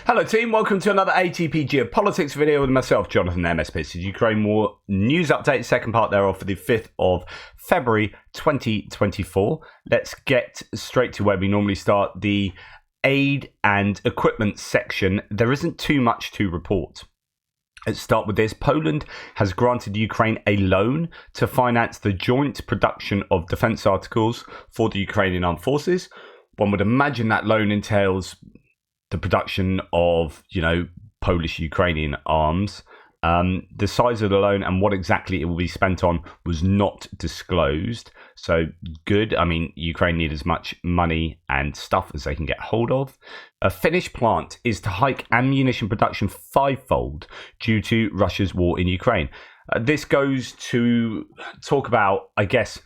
Hello team, welcome to another ATP Geopolitics video with myself, Jonathan MS. This is Ukraine War News Update, second part thereof for the 5th of February 2024. Let's get straight to where we normally start, the aid and equipment section. There isn't too much to report. Let's start with this. Poland has granted Ukraine a loan to finance the joint production of defense articles for the Ukrainian armed forces. One would imagine that loan entails the production of, Polish-Ukrainian arms. The size of the loan and what exactly it will be spent on was not disclosed. So good. I mean, Ukraine need as much money and stuff as they can get hold of. A Finnish plant is to hike ammunition production fivefold due to Russia's war in Ukraine. This goes to talk about, I guess,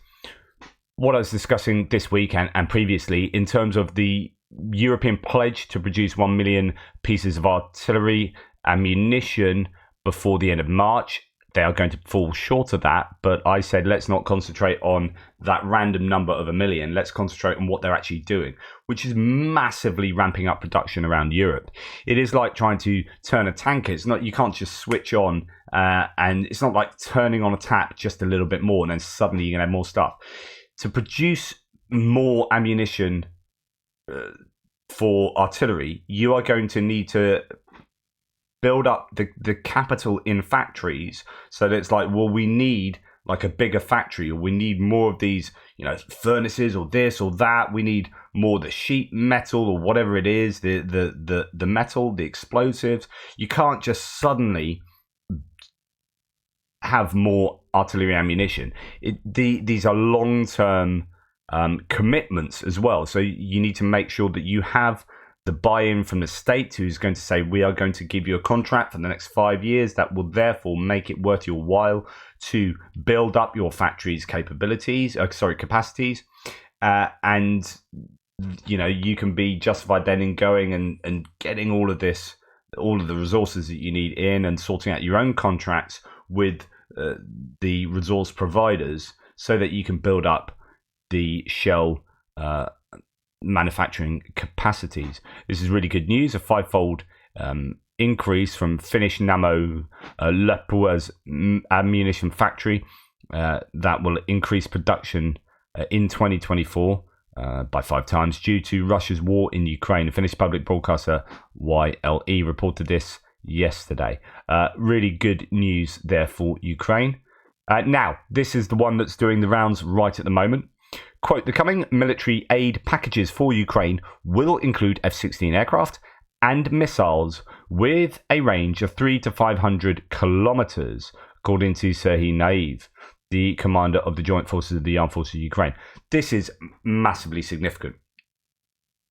what I was discussing this week and previously in terms of the European pledge to produce 1 million pieces of artillery ammunition before the end of March. They are going to fall short of that, but I said let's not concentrate on that random number of 1 million. Let's concentrate on what they're actually doing, which is massively ramping up production around Europe. It is like trying to turn a tanker. It's not, you can't just switch on and it's not like turning on a tap just a little bit more and then suddenly you're going to have more stuff. To produce more ammunition for artillery, you are going to need to build up the capital in factories so that it's like, well, we need like a bigger factory, or we need more of these, furnaces or this or that. We need more of the sheet metal or whatever it is, the metal, the explosives. You can't just suddenly have more artillery ammunition. These are long-term commitments as well. So you need to make sure that you have the buy-in from the state, who's going to say, we are going to give you a contract for the next 5 years that will therefore make it worth your while to build up your factory's capacities, and you can be justified then in going and getting all of the resources that you need in and sorting out your own contracts with the resource providers so that you can build up the shell manufacturing capacities. This is really good news. A fivefold increase from Finnish Namo Lepua's ammunition factory that will increase production in 2024 by 5 times due to Russia's war in Ukraine. The Finnish public broadcaster YLE reported this yesterday. Really good news there for Ukraine. Now, this is the one that's doing the rounds right at the moment. Quote, the coming military aid packages for Ukraine will include F-16 aircraft and missiles with a range of 300 to 500 kilometers, according to Serhiy Naiv, the commander of the Joint Forces of the Armed Forces of Ukraine. This is massively significant.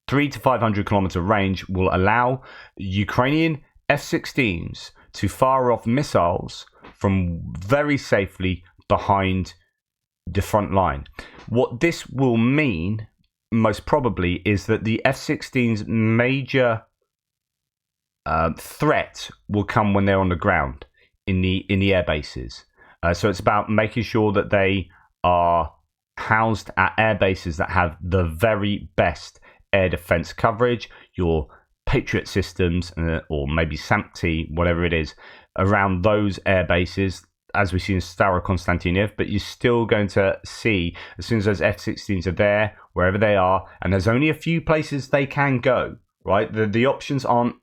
300 to 500 kilometer range will allow Ukrainian F-16s to fire off missiles from very safely behind the front line. What this will mean, most probably, is that the F-16's major threat will come when they're on the ground in the air bases. So it's about making sure that they are housed at air bases that have the very best air defense coverage, your Patriot systems, or maybe SAMP-T, whatever it is, around those air bases, as we see in Starokonstantiniv. But you're still going to see, as soon as those F-16s are there, wherever they are, and there's only a few places they can go, right? The options aren't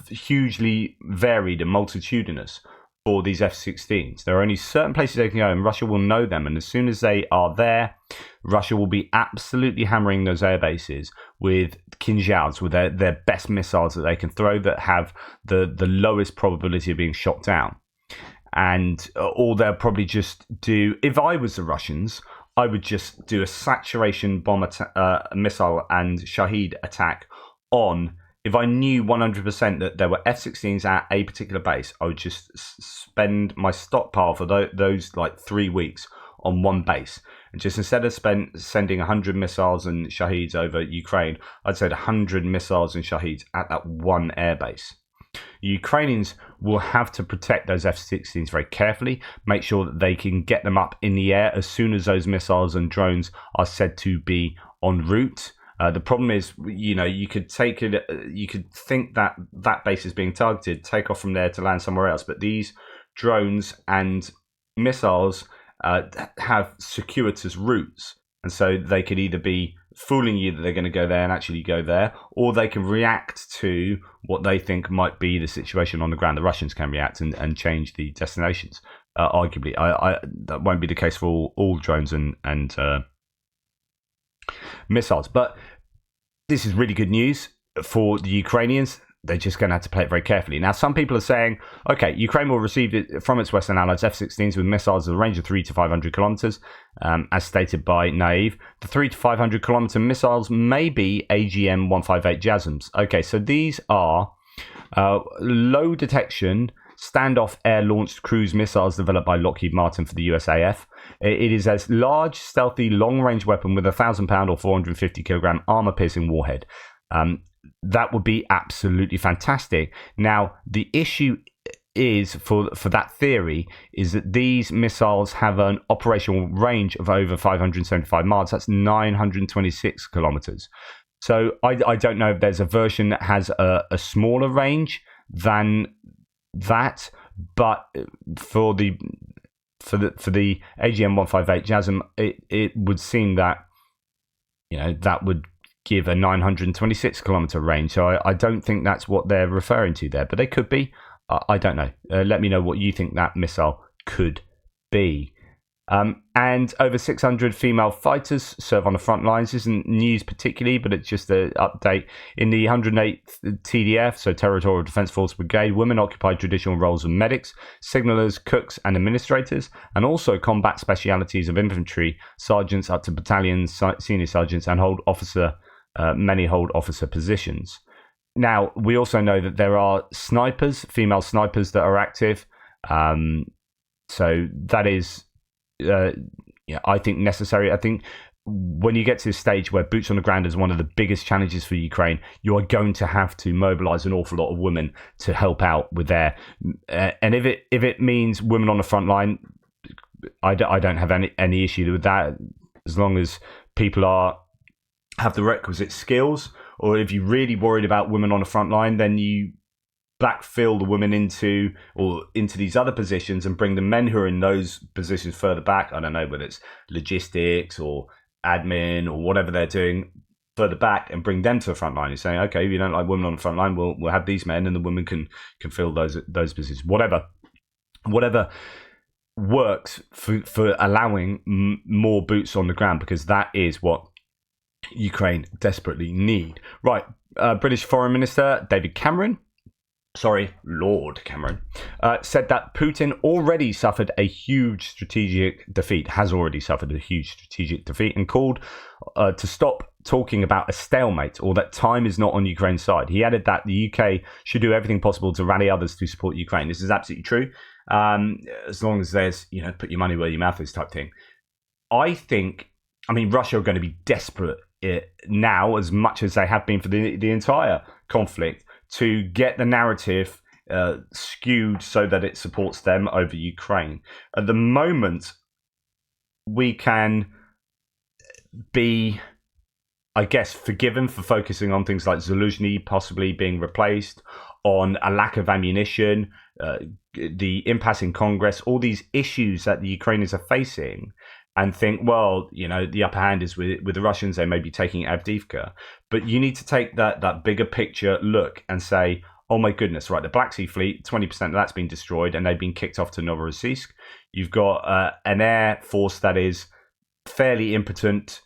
hugely varied and multitudinous for these F-16s. There are only certain places they can go, and Russia will know them. And as soon as they are there, Russia will be absolutely hammering those air bases with Kinzhals, with their best missiles that they can throw that have the lowest probability of being shot down. And or they'll probably just do, if I was the Russians, I would just do a saturation bomb missile and Shahed attack on. If I knew 100% that there were F-16s at a particular base, I would just spend my stockpile for those like 3 weeks on one base. And just instead of sending 100 missiles and Shaheds over Ukraine, I'd send 100 missiles and Shaheds at that one airbase. Ukrainians will have to protect those F-16s very carefully, make sure that they can get them up in the air as soon as those missiles and drones are said to be en route. The problem is, you could take it, you could think that that base is being targeted, take off from there to land somewhere else, but these drones and missiles have circuitous routes, and so they could either be fooling you that they're going to go there and actually go there, or they can react to what they think might be the situation on the ground. The Russians can react and change the destinations. Arguably, that won't be the case for all drones and missiles. But this is really good news for the Ukrainians. They're just going to have to play it very carefully. Now, some people are saying, okay, Ukraine will receive it from its Western allies F-16s with missiles of a range of 300 to 500 kilometers, as stated by Naive. The 300 to 500 kilometer missiles may be AGM-158 JASSMs. Okay, so these are low detection standoff air-launched cruise missiles developed by Lockheed Martin for the USAF. It is a large, stealthy, long-range weapon with a 1,000-pound or 450-kilogram armor-piercing warhead. That would be absolutely fantastic. Now, the issue is for that theory is that these missiles have an operational range of over 575 miles. That's 926 kilometers. So I don't know if there's a version that has a smaller range than that, but for the AGM-158 JASSM, it would seem that that would give a 926 kilometer range. So I don't think that's what they're referring to there, but they could be. I don't know. Let me know what you think that missile could be. And over 600 female fighters serve on the front lines. This isn't news particularly, but it's just an update. In the 108th TDF, so Territorial Defence Force Brigade, women occupy traditional roles of medics, signallers, cooks and administrators, and also combat specialities of infantry, sergeants up to battalion senior sergeants, and many hold officer positions. Now, we also know that there are snipers, female snipers that are active. So that is, I think necessary. I think when you get to this stage where boots on the ground is one of the biggest challenges for Ukraine, you are going to have to mobilize an awful lot of women to help out with their. And if it means women on the front line, I don't have any issue with that, as long as people have the requisite skills. Or if you're really worried about women on the front line, then you backfill the women into these other positions and bring the men who are in those positions further back. I don't know whether it's logistics or admin or whatever they're doing further back, and bring them to the front line. You're saying, okay, if you don't like women on the front line, we'll have these men, and the women can fill those positions. Whatever works for allowing more boots on the ground, because that is what Ukraine desperately need. Right, British Foreign Minister Lord Cameron, said that Putin has already suffered a huge strategic defeat, and called to stop talking about a stalemate, or that time is not on Ukraine's side. He added that the UK should do everything possible to rally others to support Ukraine. This is absolutely true, as long as there's, put your money where your mouth is type thing. Russia are going to be desperate now, as much as they have been for the entire conflict, to get the narrative skewed so that it supports them over Ukraine. At the moment, we can be, I guess, forgiven for focusing on things like Zaluzhny possibly being replaced, on a lack of ammunition, the impasse in Congress, all these issues that the Ukrainians are facing, and think, well, the upper hand is with the Russians. They may be taking Avdiivka. But you need to take that bigger picture look and say, oh my goodness, right, the Black Sea Fleet, 20% of that's been destroyed and they've been kicked off to Novorossiysk. You've got an air force that is fairly impotent,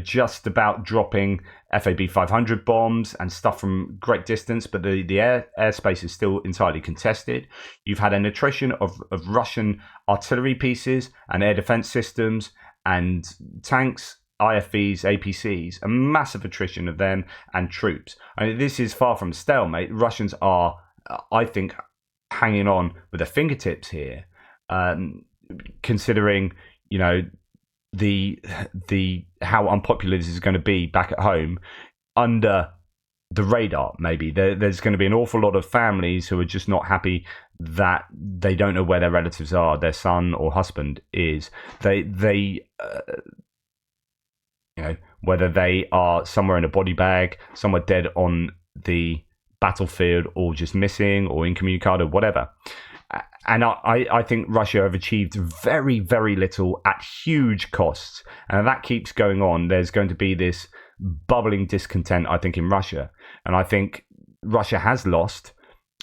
just about dropping FAB 500 bombs and stuff from great distance, but the airspace is still entirely contested. You've had an attrition of Russian artillery pieces and air defense systems and tanks, IFVs, APCs, a massive attrition of them and troops. This is far from stalemate. Russians are, I think, hanging on with their fingertips here, considering, the how unpopular this is going to be back at home under the radar. Maybe there's going to be an awful lot of families who are just not happy that they don't know where their relatives are, their son or husband is. whether they are somewhere in a body bag, somewhere dead on the battlefield, or just missing, or incommunicado, whatever. And I think Russia have achieved very, very little at huge costs. And if that keeps going on, there's going to be this bubbling discontent, I think, in Russia. And I think Russia has lost.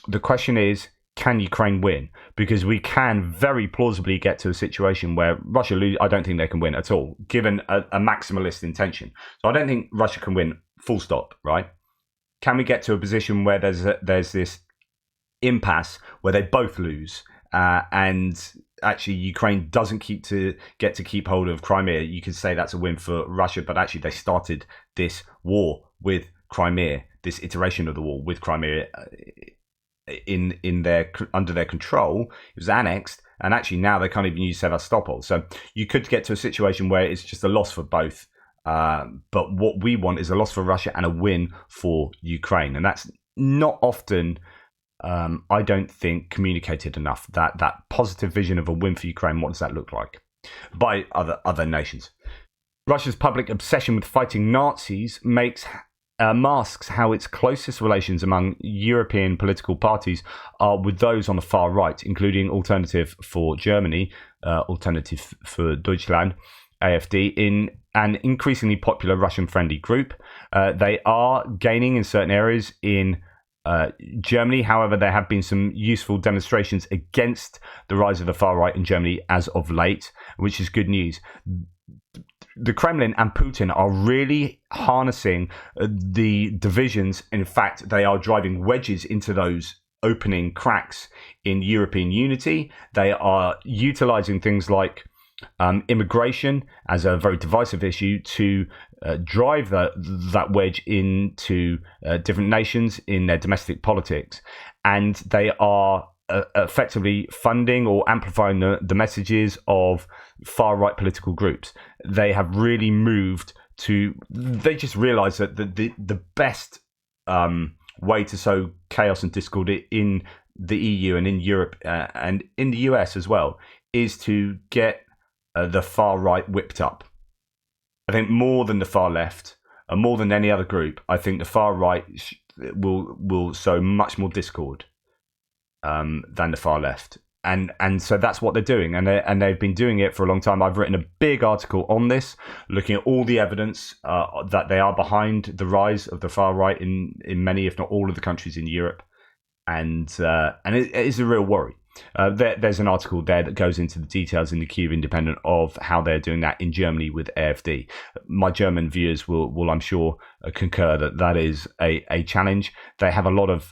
The question is, can Ukraine win? Because we can very plausibly get to a situation where Russia lose. I don't think they can win at all, given a maximalist intention. So I don't think Russia can win, full stop, right? Can we get to a position where there's this impasse where they both lose, and actually Ukraine doesn't get to keep hold of Crimea? You could say that's a win for Russia, but actually they started this war with Crimea, this iteration of the war with Crimea in their under their control. It was annexed, and actually now they can't even use Sevastopol. So you could get to a situation where it's just a loss for both. But what we want is a loss for Russia and a win for Ukraine, and that's not often, I don't think, communicated enough. That positive vision of a win for Ukraine, what does that look like by other nations? Russia's public obsession with fighting Nazis masks how its closest relations among European political parties are with those on the far right, including Alternative for Germany, Alternative for Deutschland, AfD, in an increasingly popular Russian-friendly group. They are gaining in certain areas in Germany. However, there have been some useful demonstrations against the rise of the far right in Germany as of late, which is good news. The Kremlin and Putin are really harnessing the divisions. In fact, they are driving wedges into those opening cracks in European unity. They are utilizing things like immigration as a very divisive issue to drive that wedge into different nations in their domestic politics. And they are effectively funding or amplifying the messages of far-right political groups. They have really moved to, they just realize that the best way to sow chaos and discord in the EU and in Europe and in the US as well is to get the far right whipped up. I think more than the far left, more than any other group, I think the far right will sow much more discord than the far left, and so that's what they're doing, and they've been doing it for a long time. I've written a big article on this, looking at all the evidence that they are behind the rise of the far right in many, if not all, of the countries in Europe, and it is a real worry. There's an article there that goes into the details in the Kyiv Independent of how they're doing that in Germany with AfD. My German viewers will I'm sure, concur that is a challenge. They have a lot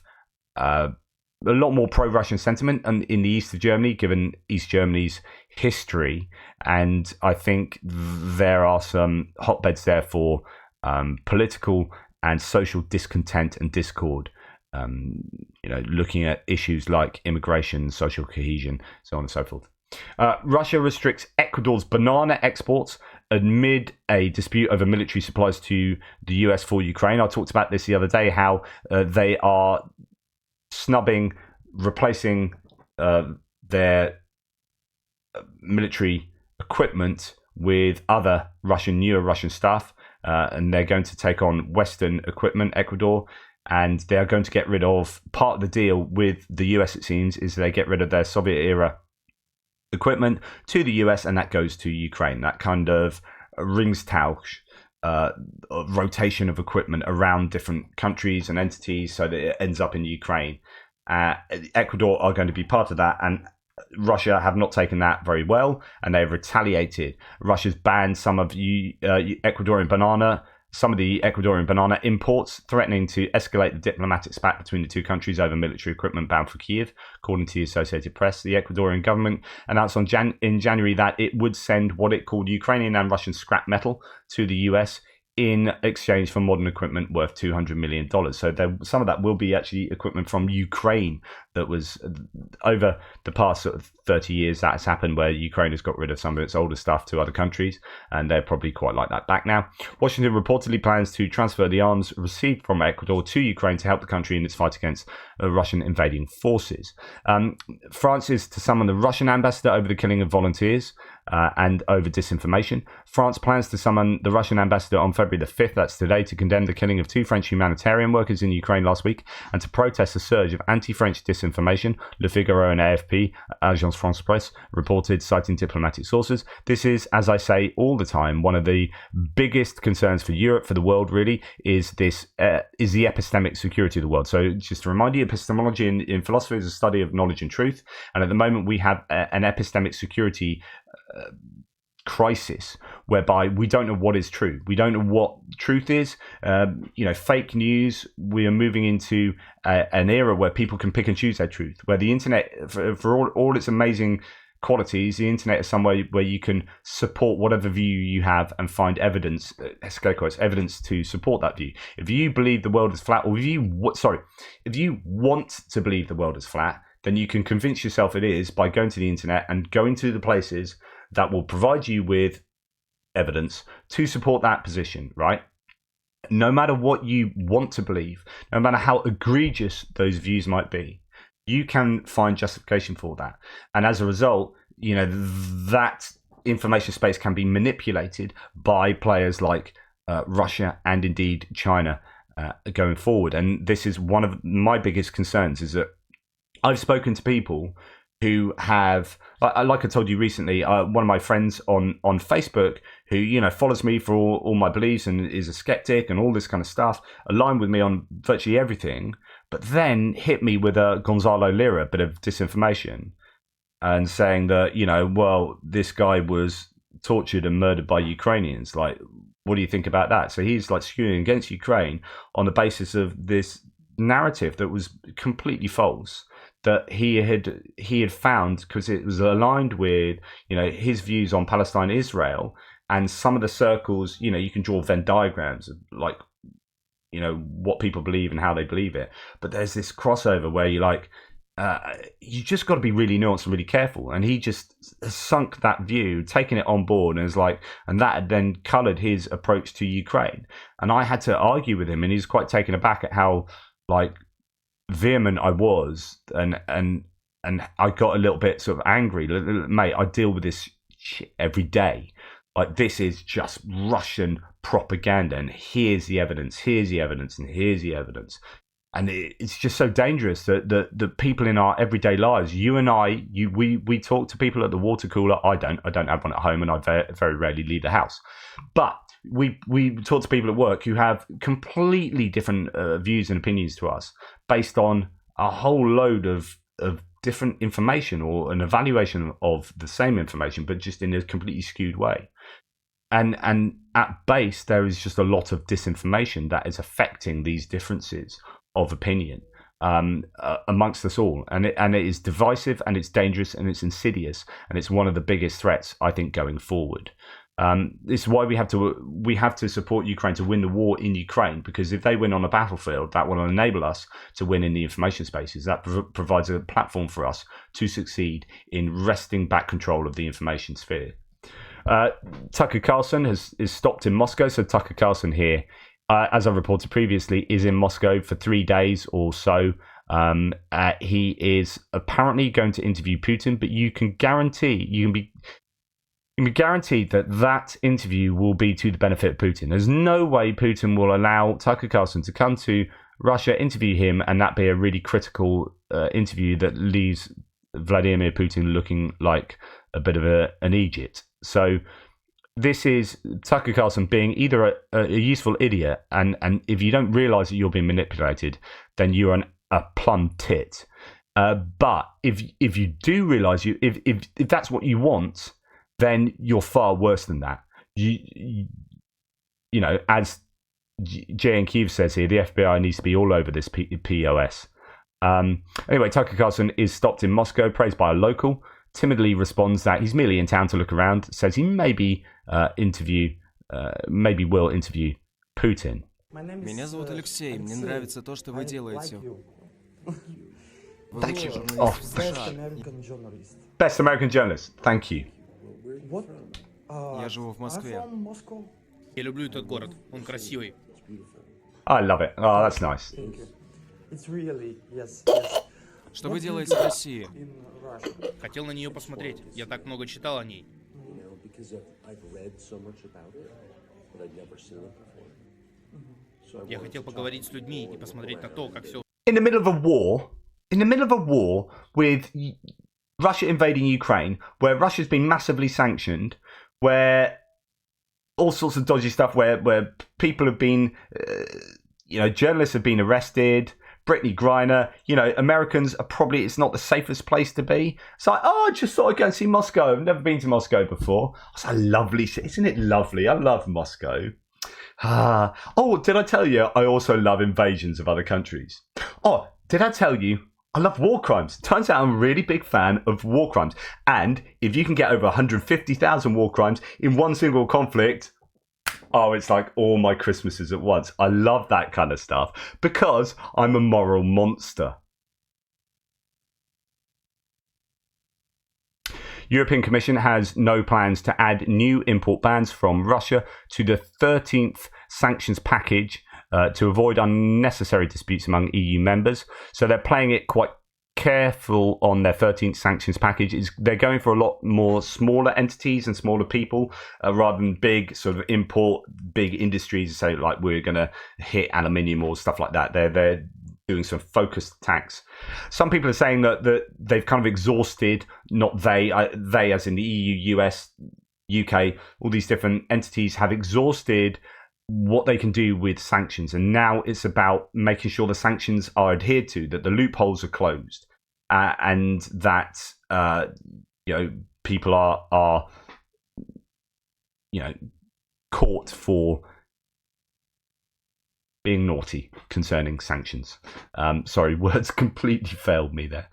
more pro-Russian sentiment in the east of Germany, given East Germany's history. And I think there are some hotbeds there for political and social discontent and discord. Looking at issues like immigration, social cohesion, so on and so forth. Russia restricts Ecuador's banana exports amid a dispute over military supplies to the US for Ukraine. I talked about this the other day, how they are replacing their military equipment with other newer Russian stuff, and they're going to take on Western equipment, Ecuador, and they are going to get rid of part of the deal with the US, it seems, is they get rid of their Soviet-era equipment to the US, and that goes to Ukraine. That kind of Ringstausch rotation of equipment around different countries and entities so that it ends up in Ukraine. Ecuador are going to be part of that, and Russia have not taken that very well, and they've retaliated. Russia's banned some of the Ecuadorian banana imports, threatening to escalate the diplomatic spat between the two countries over military equipment bound for Kyiv, according to the Associated Press. The Ecuadorian government announced in January that it would send what it called Ukrainian and Russian scrap metal to the US in exchange for modern equipment worth $200 million. So some of that will be actually equipment from Ukraine that was over the past sort of 30 years that has happened, where Ukraine has got rid of some of its older stuff to other countries, and they're probably quite like that back now. Washington reportedly plans to transfer the arms received from Ecuador to Ukraine to help the country in its fight against Russian invading forces. France is to summon the Russian ambassador over the killing of volunteers and over disinformation. France plans to summon the Russian ambassador on February February the 5th, that's today, to condemn the killing of 2 French humanitarian workers in Ukraine last week and to protest a surge of anti-French disinformation, Le Figaro and AFP, Agence France Presse, reported, citing diplomatic sources. This is, as I say all the time, one of the biggest concerns for Europe, for the world really, is the epistemic security of the world. So just to remind you, epistemology in philosophy is a study of knowledge and truth. And at the moment we have an epistemic security crisis whereby we don't know what is true. We don't know what truth is. Fake news. We are moving into an era where people can pick and choose their truth, where the internet, for all its amazing qualities, the internet is somewhere where you can support whatever view you have and find evidence, evidence to support that view. If you believe the world is flat, or if you want to believe the world is flat, then you can convince yourself it is by going to the internet and going to the places that will provide you with evidence to support that position, right? No matter what you want to believe, no matter how egregious those views might be, you can find justification for that. And as a result, that information space can be manipulated by players like Russia and indeed China going forward. And this is one of my biggest concerns, is that I've spoken to people who have, like I told you recently, one of my friends on Facebook who, follows me for all my beliefs and is a skeptic and all this kind of stuff, aligned with me on virtually everything, but then hit me with a Gonzalo Lira bit of disinformation and saying that, well, this guy was tortured and murdered by Ukrainians. Like, what do you think about that? So he's like skewing against Ukraine on the basis of this narrative that was completely false, that he had found, because it was aligned with his views on Palestine, Israel, and some of the circles. You can draw Venn diagrams of like what people believe and how they believe it. But there's this crossover where you just got to be really nuanced and really careful. And he just sunk that view, taken it on board, and and that had then coloured his approach to Ukraine. And I had to argue with him, and he's quite taken aback at how vehement I was, and I got a little bit sort of angry. Mate, I deal with this shit every day. Like, this is just Russian propaganda, and here's the evidence, and here's the evidence. And it's just so dangerous that the people in our everyday lives, you and we talk to people at the water cooler. I don't have one at home, and I very rarely leave the house. But we talk to people at work who have completely different views and opinions to us, based on a whole load of different information, or an evaluation of the same information, but just in a completely skewed way. And at base, there is just a lot of disinformation that is affecting these differences of opinion amongst us all, and it is divisive, and it's dangerous, and it's insidious, and it's one of the biggest threats, I think, going forward. This is why we have to support Ukraine to win the war in Ukraine, because if they win on a battlefield, that will enable us to win in the information spaces. That provides a platform for us to succeed in wresting back control of the information sphere. Tucker Carlson is stopped in Moscow. So Tucker Carlson here, as I reported previously, is in Moscow for 3 days or so. He is apparently going to interview Putin, but you can be guaranteed that interview will be to the benefit of Putin. There's no way Putin will allow Tucker Carlson to come to Russia, interview him, and that be a really critical interview that leaves Vladimir Putin looking like a bit of an Egypt. So this is Tucker Carlson being either a useful idiot, and if you don't realise that you're being manipulated, then you're a plumb tit. But if you do realise if that's what you want, then you're far worse than that. As Jay and Kiev says here, the FBI needs to be all over this POS. Anyway, Tucker Carlson is stopped in Moscow, praised by a local. Timidly responds that he's merely in town to look around. Says he maybe will interview Putin. Меня зовут Алексей. Мне нравится то, что вы делаете. Thank you. Best American journalist. Thank you. Я живу в Москве. Я люблю этот город, он красивый. I love it. Oh, that's nice. Что вы делаете в России? Хотел на нее посмотреть, я так много читал о ней. Я хотел поговорить с людьми и посмотреть на то, как все In the middle of a war with Russia invading Ukraine, where Russia's been massively sanctioned, where all sorts of dodgy stuff, where people have been, journalists have been arrested. Brittany Griner, Americans are probably, it's not the safest place to be. It's like, I just thought I'd go and see Moscow. I've never been to Moscow before. It's a lovely city. Isn't it lovely? I love Moscow. Did I tell you I also love invasions of other countries? Oh, did I tell you I love war crimes? Turns out I'm a really big fan of war crimes. And if you can get over 150,000 war crimes in one single conflict, it's like all my Christmases at once. I love that kind of stuff because I'm a moral monster. European Commission has no plans to add new import bans from Russia to the 13th sanctions package to avoid unnecessary disputes among EU members. So they're playing it quite careful on their 13th sanctions package. They're going for a lot more smaller entities and smaller people rather than big sort of big industries. So like we're going to hit aluminium or stuff like that. They're doing some focused attacks. Some people are saying that they've kind of exhausted, not they as in the EU, US, UK, all these different entities have exhausted what they can do with sanctions, and now it's about making sure the sanctions are adhered to, that the loopholes are closed, and that people are caught for being naughty concerning sanctions. Sorry, words completely failed me there.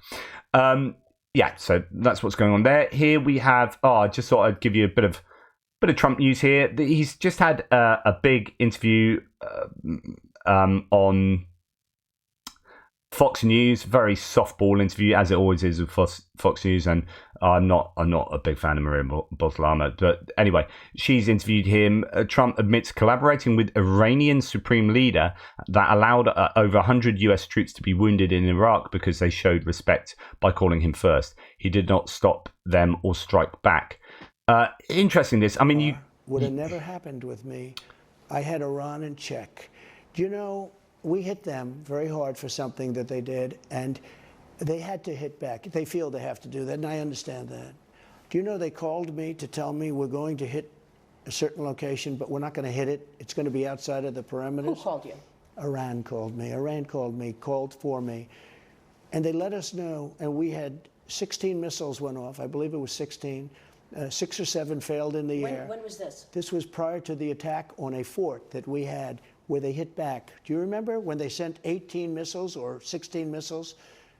So that's what's going on there. Here we have. I just thought I'd give you a bit of Trump news here. He's just had a big interview on Fox News, very softball interview, as it always is with Fox News, and I'm not a big fan of Maria Boslama, but anyway, she's interviewed him. Trump admits collaborating with Iranian supreme leader that allowed over 100 US troops to be wounded in Iraq because they showed respect by calling him first. He did not stop them or strike back. Interesting this. I mean, would have never happened with me. I had Iran in check. We hit them very hard for something that they did, and they had to hit back. They feel they have to do that, and I understand that. Do you know they called me to tell me we're going to hit a certain location, but we're not going to hit it. It's going to be outside of the perimeters. Who called you? Iran called me, called for me. And they let us know, and we had 16 missiles went off. I believe it was 16. 6 or 7 failed in the air. When was this? This was prior to the attack on a fort that we had where they hit back. Do you remember when they sent 18 missiles or 16 missiles?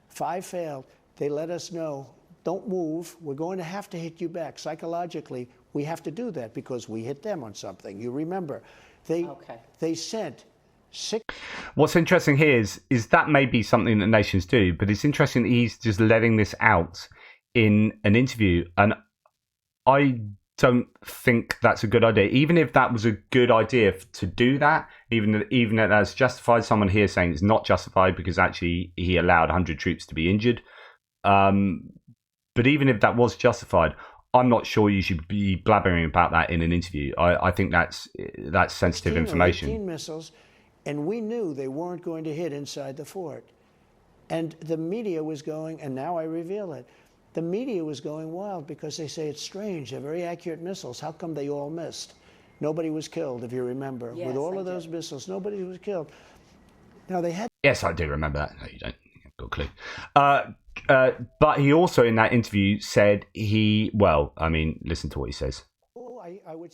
5 failed. They let us know, don't move. We're going to have to hit you back. Psychologically, we have to do that because we hit them on something. You remember. They sent 6. What's interesting here is that may be something that nations do, but it's interesting that he's just letting this out in an interview. And I don't think that's a good idea. Even if that was a good idea to do that, even if that's justified, someone here saying it's not justified because actually he allowed 100 troops to be injured. But even if that was justified, I'm not sure you should be blabbering about that in an interview. I think that's sensitive information. 18 missiles, and we knew they weren't going to hit inside the fort. And the media was going, and now I reveal it, the media was going wild because they say it's strange. They're very accurate missiles. How come they all missed? Nobody was killed, if you remember. Yes, with all of those missiles, nobody was killed. Now they had. Yes, I do remember that. No, you don't. You've got a clue. But he also, in that interview, said listen to what he says. I would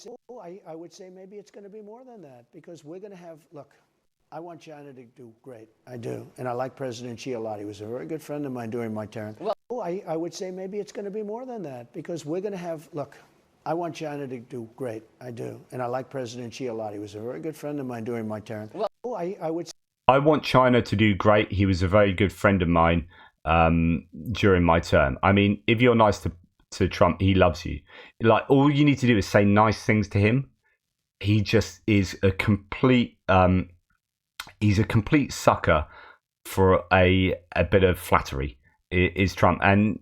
say maybe it's going to be more than that because we're going to have. Look, I want China to do great. I do, and I like President Xi a lot. He was a very good friend of mine during my term. I would say maybe it's going to be more than that because we're going to have. Look, I want China to do great. I do, and I like President Xi a lot. He was a very good friend of mine during my term. I want China to do great. He was a very good friend of mine during my term. I mean, if you're nice to Trump, he loves you. Like, all you need to do is say nice things to him. He just is a complete. He's a complete sucker for a bit of flattery. Is Trump, and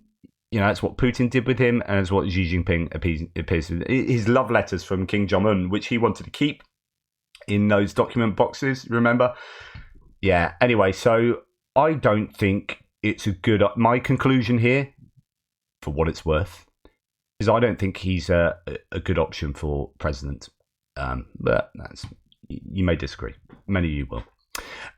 that's what Putin did with him, and it's what Xi Jinping appears to. His love letters from King Jong-un, which he wanted to keep, in those document boxes, remember? Yeah, anyway, so I don't think it's a good... My conclusion here, for what it's worth, is I don't think he's a good option for president. But you may disagree. Many of you will.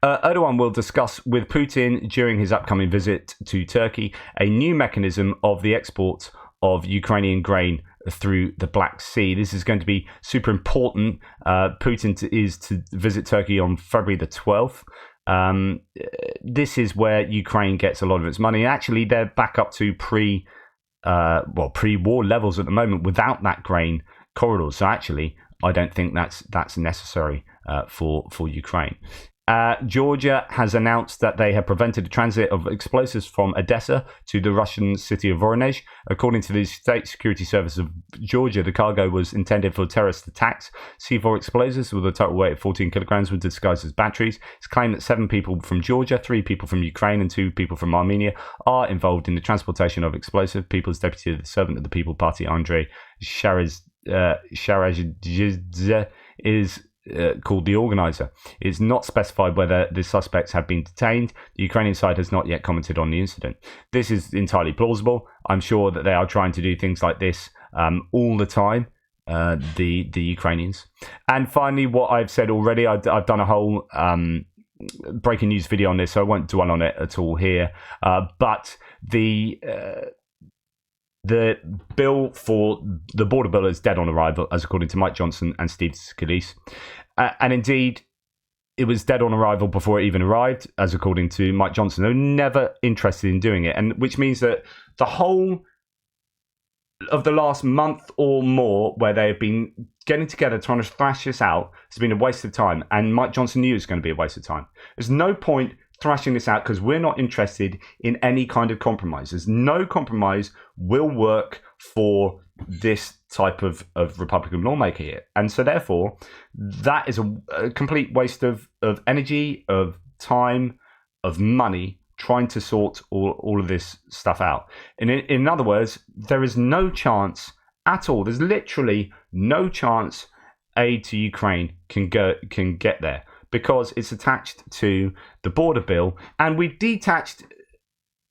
Erdogan will discuss with Putin during his upcoming visit to Turkey a new mechanism of the export of Ukrainian grain through the Black Sea. This is going to be super important. Putin is to visit Turkey on February the 12th. This is where Ukraine gets a lot of its money. Actually, they're back up to pre-war levels at the moment without that grain corridor. So actually, I don't think that's necessary for Ukraine. Georgia has announced that they have prevented the transit of explosives from Odessa to the Russian city of Voronezh. According to the State Security Service of Georgia, the cargo was intended for terrorist attacks. C4 explosives with a total weight of 14 kilograms were disguised as batteries. It's claimed that 7 people from Georgia, 3 people from Ukraine and 2 people from Armenia are involved in the transportation of explosive. People's Deputy Servant of the People Party, Andrei Sharazhidze, is called the organizer. It's not specified whether the suspects have been detained. The Ukrainian side has not yet commented on the incident. This is entirely plausible. I'm sure that they are trying to do things like this all the time, the Ukrainians. And finally, what I've said already, I've done a whole breaking news video on this, so I won't dwell on it at all here. But the bill for the border bill is dead on arrival, as according to Mike Johnson and Steve Scalise. And indeed, it was dead on arrival before it even arrived, as according to Mike Johnson. They were never interested in doing it, and which means that the whole of the last month or more, where they have been getting together trying to thrash this out, has been a waste of time. And Mike Johnson knew it was going to be a waste of time. There's no point thrashing this out because we're not interested in any kind of compromise. There's no compromise will work for this type of Republican lawmaker here. And so therefore, that is a complete waste of energy, of time, of money, trying to sort all of this stuff out. In other words, there is no chance at all. There's literally no chance aid to Ukraine can get there, because it's attached to the border bill. And we've detached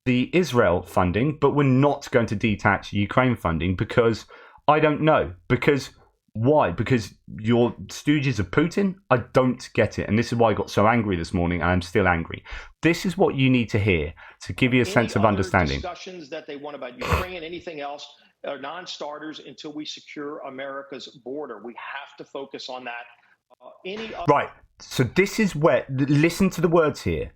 the Israel funding, but we're not going to detach Ukraine funding because I don't know. Because why? Because you're stooges of Putin? I don't get it. And this is why I got so angry this morning, and I'm still angry. This is what you need to hear to give you a sense of understanding. Discussions that they want about Ukraine, anything else, are non-starters until we secure America's border. We have to focus on that. Right. So this is where, listen to the words here.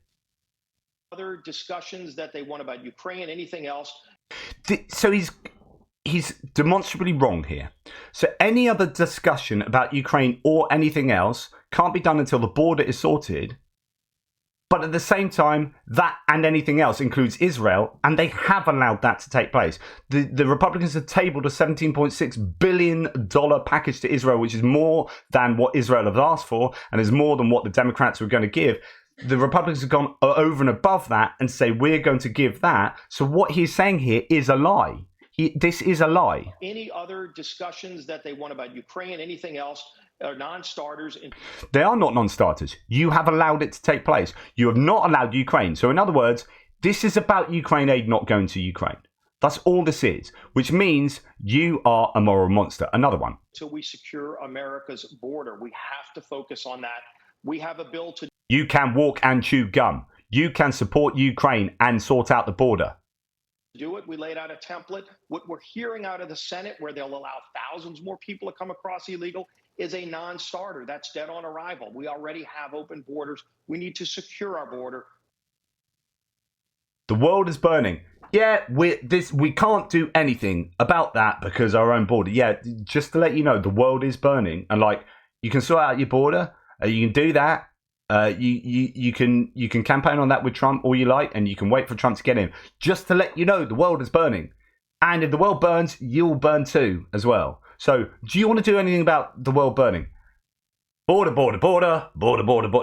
Other discussions that they want about Ukraine, anything else. So he's demonstrably wrong here. So any other discussion about Ukraine or anything else can't be done until the border is sorted. But at the same time, that and anything else includes Israel, and they have allowed that to take place. The Republicans have tabled a $17.6 billion package to Israel, which is more than what Israel has asked for, and is more than what the Democrats were going to give. The Republicans have gone over and above that and say, we're going to give that. So what he's saying here is a lie. This is a lie. Any other discussions that they want about Ukraine, anything else, are non-starters. They are not non-starters. You have allowed it to take place. You have not allowed Ukraine. So in other words, this is about Ukraine aid not going to Ukraine. That's all this is, which means you are a moral monster. Another one. Until we secure America's border, we have to focus on that. We have a bill to... You can walk and chew gum. You can support Ukraine and sort out the border. Do it. We laid out a template. What we're hearing out of the Senate, where they'll allow thousands more people to come across illegal, is a non-starter. That's dead on arrival. We already have open borders. We need to secure our border. The world is burning. Yeah, we can't do anything about that because our own border. Yeah, just to let you know, the world is burning, and like you can sort out your border. You can do that. You can campaign on that with Trump all you like, and you can wait for Trump to get in. Just to let you know, the world is burning, and if the world burns, you'll burn too as well. So, do you want to do anything about the world burning? Border.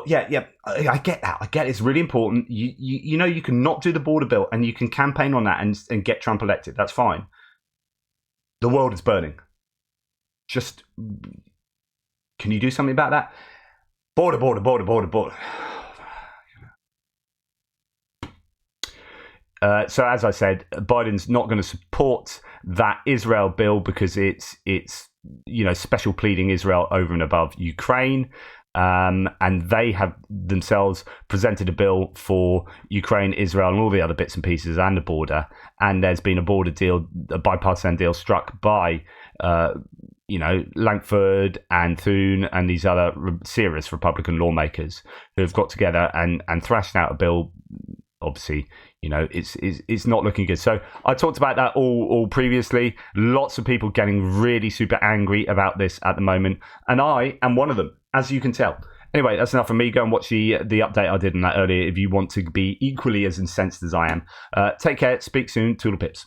Yeah. I get that. I get it. It's really important. You know you can not do the border bill, and you can campaign on that and get Trump elected. That's fine. The world is burning. Just can you do something about that? Border. So as I said, Biden's not going to support that Israel bill because it's special pleading Israel over and above Ukraine. And they have themselves presented a bill for Ukraine, Israel, and all the other bits and pieces and a border. And there's been a border deal, a bipartisan deal struck by, Langford and Thune and these other serious Republican lawmakers who have got together and thrashed out a bill. Obviously, it's not looking good. So I talked about that all previously. Lots of people getting really super angry about this at the moment. And I am one of them, as you can tell. Anyway, that's enough from me. Go and watch the update I did on that earlier if you want to be equally as incensed as I am. Take care. Speak soon. Toodle pips.